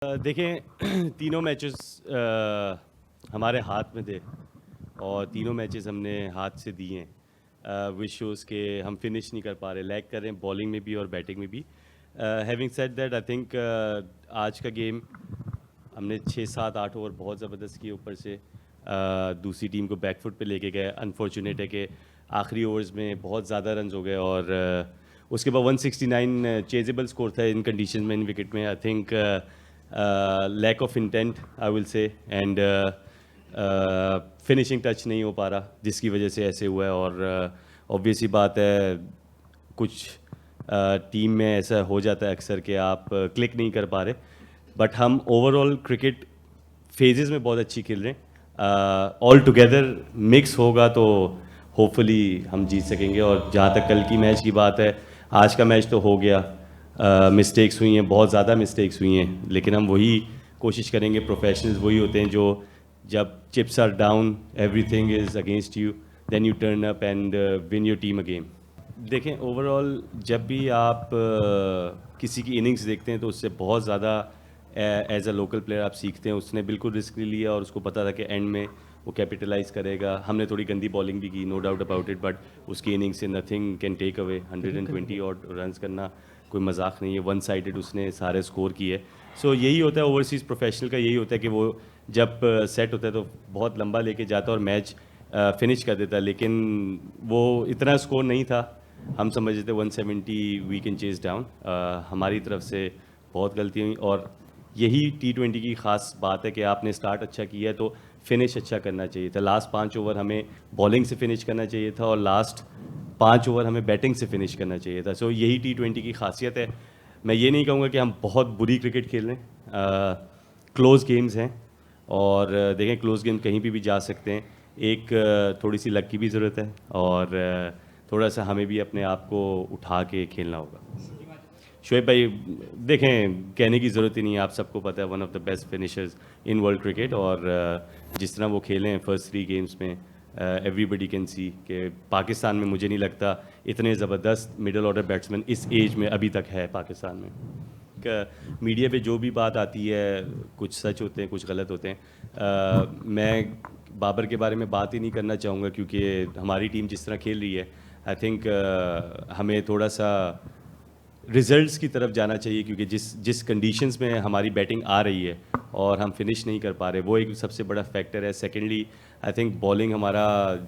देखें तीनों मैचेस हमारे हाथ में थे और तीनों मैचेस हमने हाथ से दिए हैं विच शोज़ के हम फिनिश नहीं कर पा रहे, लैग कर रहे हैं बॉलिंग में भी और बैटिंग में भी। Having said that I think आज का गेम हमने 6 7 8 ओवर बहुत ज़बरदस्त किए, ऊपर से दूसरी टीम को बैकफुट पे लेके गए। अनफॉर्चुनेट है कि आखिरी ओवर्स में बहुत ज़्यादा रन हो गए और उसके बाद 169 चेजेबल स्कोर था इन कंडीशन में, इन विकेट में। I think lack of intent I will say and finishing touch नहीं हो पा रहा, जिसकी वजह से ऐसे हुआ है। और ऑब्वियसली बात है, कुछ टीम में ऐसा हो जाता है अक्सर कि आप क्लिक नहीं कर पा रहे, बट हम ओवरऑल क्रिकेट फेजेस में बहुत अच्छी खेल रहे हैं। ऑल टुगेदर मिक्स होगा तो होपफुली हम जीत सकेंगे। और जहाँ तक कल की मैच की बात है, आज का मैच तो हो गया, मिस्टेक्स हुई हैं, बहुत ज़्यादा मिस्टेक्स हुई हैं, लेकिन हम वही कोशिश करेंगे। प्रोफेशनल्स वही होते हैं जो जब chips are down, everything is against you, then you turn up and win your team a game. देखें ओवरऑल जब भी आप किसी की इनिंग्स देखते हैं तो उससे बहुत ज़्यादा एज अ लोकल प्लेयर आप सीखते हैं। उसने बिल्कुल रिस्क नहीं लिया और उसको पता था कि एंड में वो कैपिटलाइज करेगा। हमने थोड़ी गंदी बॉलिंग भी की, no doubt about it, but उसकी इनिंग से नथिंग कैन टेक अवे। 120 और रन्स करना कोई मजाक नहीं है। वन साइडेड उसने सारे स्कोर किए। सो यही होता है ओवरसीज़ प्रोफेशनल का, यही होता है कि वो जब सेट होता है तो बहुत लंबा लेके जाता है और मैच फिनिश कर देता है, लेकिन वो इतना स्कोर नहीं था। हम समझ रहे थे 170 वी कैन चेज डाउन। हमारी तरफ से बहुत गलती हुई और यही T20 की ख़ास बात है कि आपने स्टार्ट अच्छा किया है तो फिनिश अच्छा करना चाहिए था। लास्ट 5 ओवर हमें बॉलिंग से फिनिश करना चाहिए था और लास्ट 5 ओवर हमें बैटिंग से फिनिश करना चाहिए था। सो यही T20 की खासियत है। मैं ये नहीं कहूँगा कि हम बहुत बुरी क्रिकेट खेल रहे हैं, क्लोज गेम्स हैं और देखें क्लोज गेम कहीं भी जा सकते हैं। एक थोड़ी सी लक की भी ज़रूरत है और थोड़ा सा हमें भी अपने आप को उठा के खेलना होगा। शोएब भाई, देखें कहने की ज़रूरत ही नहीं है, आप सबको पता है one of the best finishers in world cricket. और जिस तरह वो खेले हैं फर्स्ट 3 गेम्स में, एवरीबडी कैन सी कि पाकिस्तान में मुझे नहीं लगता इतने ज़बरदस्त मिडल ऑर्डर बैट्समैन इस एज में अभी तक है पाकिस्तान में। मीडिया पे जो भी बात आती है, कुछ सच होते हैं कुछ गलत होते हैं। मैं बाबर के बारे में बात ही नहीं करना चाहूँगा क्योंकि हमारी टीम जिस तरह खेल रही है, आई थिंक हमें थोड़ा सा रिजल्ट्स की तरफ जाना चाहिए, क्योंकि जिस जिस कंडीशंस में हमारी बैटिंग आ रही है और हम फिनिश नहीं कर पा रहे, वो एक सबसे बड़ा फैक्टर है। सेकेंडली आई थिंक बॉलिंग, हमारा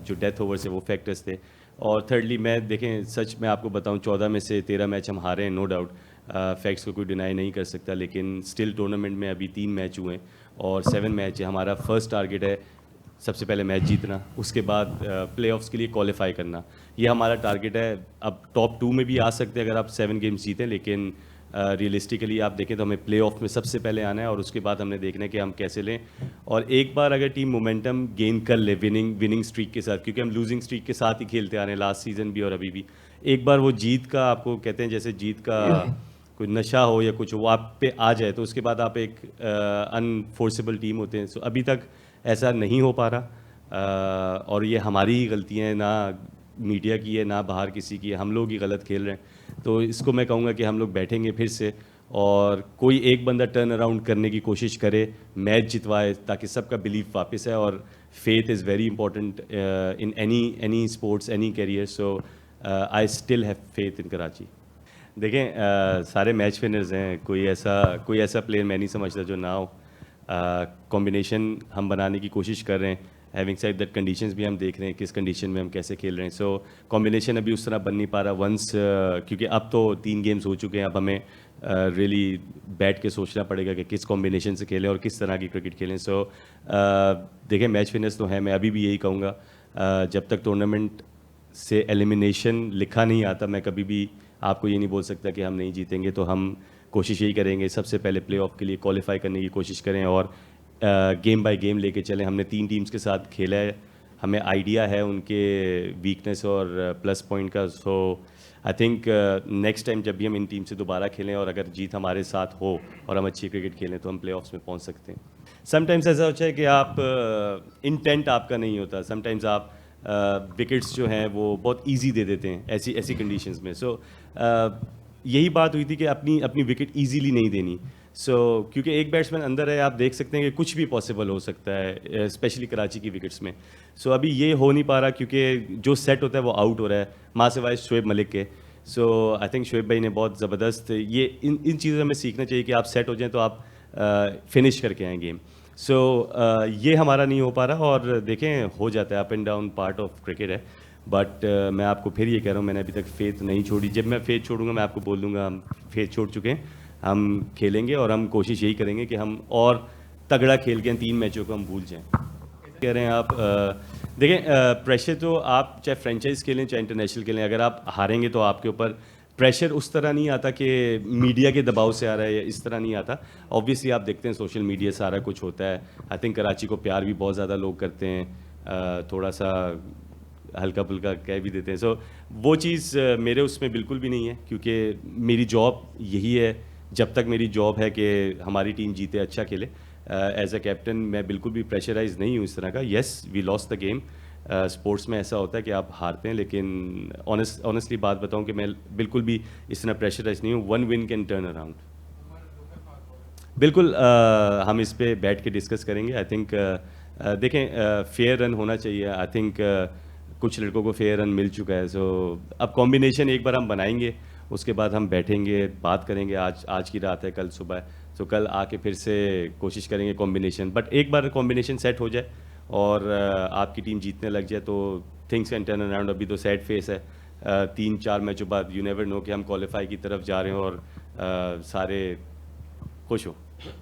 जो डेथ ओवर्स है वो फैक्टर्स थे। और थर्डली मैं देखें सच मैं आपको बताऊं, 14 में से 13 मैच हम हारे हैं, नो डाउट, फैक्ट्स को कोई डिनाई नहीं कर सकता, लेकिन स्टिल टूर्नामेंट में अभी 3 मैच हुए हैं और 7 मैच है। हमारा फर्स्ट टारगेट है सबसे पहले मैच जीतना, उसके बाद प्लेऑफ्स के लिए क्वालिफाई करना, ये हमारा टारगेट है। अब टॉप 2 में भी आ सकते हैं अगर आप 7 गेम्स जीतें, लेकिन रियलिस्टिकली आप देखें तो हमें प्लेऑफ में सबसे पहले आना है और उसके बाद हमने देखना है कि हम कैसे लें। और एक बार अगर टीम मोमेंटम गेन कर ले विनिंग स्ट्रीक के साथ, क्योंकि हम लूजिंग स्ट्रीक के साथ ही खेलते आ रहे हैं लास्ट सीज़न भी और अभी भी, एक बार वो जीत का, आपको कहते हैं जैसे जीत का कोई नशा हो या कुछ हो, वो आप पे आ जाए तो उसके बाद आप एक अनफोर्सेबल टीम होते हैं। सो अभी तक ऐसा नहीं हो पा रहा और ये हमारी ही गलतियाँ हैं, ना मीडिया की है ना बाहर किसी की है, हम लोग ही गलत खेल रहे हैं। तो इसको मैं कहूँगा कि हम लोग बैठेंगे फिर से और कोई एक बंदा टर्न अराउंड करने की कोशिश करे, मैच जितवाए, ताकि सबका बिलीफ वापस है। और faith is very important in any sports, any career. So I still have faith in Karachi. देखें सारे मैच विनर्स हैं, कोई ऐसा प्लेयर मैं नहीं समझता जो ना हो। कॉम्बिनेशन हम बनाने की कोशिश कर रहे हैं। हैविंग सेड दैट कंडीशंस भी हम देख रहे हैं किस कंडीशन में हम कैसे खेल रहे हैं। सो कॉम्बिनेशन अभी उस तरह बन नहीं पा रहा वंस, क्योंकि अब तो 3 गेम्स हो चुके हैं। अब हमें रियली बैठ के सोचना पड़ेगा कि किस कॉम्बिनेशन से खेलें और किस तरह की क्रिकेट खेलें। सो देखें मैच विनर्स तो हैं, मैं अभी भी यही कहूँगा, जब तक टूर्नामेंट से एलिमिनेशन लिखा नहीं आता, मैं कभी भी आपको ये नहीं बोल सकता कि हम नहीं जीतेंगे। तो हम कोशिश यही करेंगे सबसे पहले प्लेऑफ के लिए क्वालिफाई करने की कोशिश करें और गेम बाय गेम लेके चलें। हमने 3 टीम्स के साथ खेला है, हमें आइडिया है उनके वीकनेस और प्लस पॉइंट का। सो आई थिंक नेक्स्ट टाइम जब भी हम इन टीम से दोबारा खेलें और अगर जीत हमारे साथ हो और हम अच्छी क्रिकेट खेलें तो हम प्लेऑफ्स में पहुंच सकते हैं। समटाइम्स ऐसा होता है कि आप इंटेंट आपका नहीं होता, समटाइम्स आप विकेट्स जो हैं वो बहुत इजी दे देते हैं ऐसी कंडीशंस में। सो यही बात हुई थी कि अपनी विकेट इजीली नहीं देनी। सो क्योंकि एक बैट्समैन अंदर है, आप देख सकते हैं कि कुछ भी पॉसिबल हो सकता है, स्पेशली कराची की विकेट्स में। सो अभी ये हो नहीं पा रहा क्योंकि जो सेट होता है वो आउट हो रहा है, माँ से वाइज शोएब मलिक के। सो आई थिंक शोएब भाई ने बहुत ज़बरदस्त ये इन चीज़ों में सीखना चाहिए कि आप सेट हो जाएं तो आप फिनिश करके आएँ गेम। सो ये हमारा नहीं हो पा रहा, और देखें हो जाता है, up and down part of cricket है। बट मैं आपको फिर ये कह रहा हूँ, मैंने अभी तक फेथ नहीं छोड़ी। जब मैं फेथ छोड़ूंगा मैं आपको बोल दूंगा हम फेथ छोड़ चुके हैं, हम खेलेंगे और हम कोशिश यही करेंगे कि हम और तगड़ा खेल के 3 मैचों को हम भूल जाएं। कह रहे हैं आप देखें, प्रेशर तो आप चाहे फ्रेंचाइज खेलें चाहे इंटरनेशनल खेलें, अगर आप हारेंगे तो आपके ऊपर प्रेशर उस तरह नहीं आता कि मीडिया के दबाव से आ रहा है, या इस तरह नहीं आता। ऑब्वियसली आप देखते हैं सोशल मीडिया सारा कुछ होता है। आई थिंक कराची को प्यार भी बहुत ज़्यादा लोग करते हैं, थोड़ा सा हल्का फुल्का कह भी देते हैं। सो वो चीज़ मेरे उसमें बिल्कुल भी नहीं है, क्योंकि मेरी जॉब यही है, जब तक मेरी जॉब है कि हमारी टीम जीते, अच्छा खेले। एज अ कैप्टन मैं बिल्कुल भी प्रेशराइज नहीं हूँ इस तरह का। Yes we lost the game, sports में ऐसा होता है कि आप हारते हैं, लेकिन ऑनेस्टली बात बताऊं कि मैं बिल्कुल भी इस तरह प्रेशराइज नहीं हूँ। 1 विन कैन टर्न अराउंड। बिल्कुल हम इस पे बैठ के डिस्कस करेंगे। आई थिंक देखें, फेयर रन होना चाहिए। आई थिंक कुछ लड़कों को फेयर रन मिल चुका है। सो अब कॉम्बिनेशन एक बार हम बनाएंगे, उसके बाद हम बैठेंगे, बात करेंगे। आज की रात है, कल सुबह, सो कल आके फिर से कोशिश करेंगे कॉम्बिनेशन। बट एक बार कॉम्बिनेशन सेट हो जाए और आपकी टीम जीतने लग जाए तो थिंग्स कैन टर्न अराउंड। अभी तो सैड फेस है, 3-4 मैचों बाद यू नेवर नो कि हम क्वालिफाई की तरफ जा रहे हो और सारे खुश हो।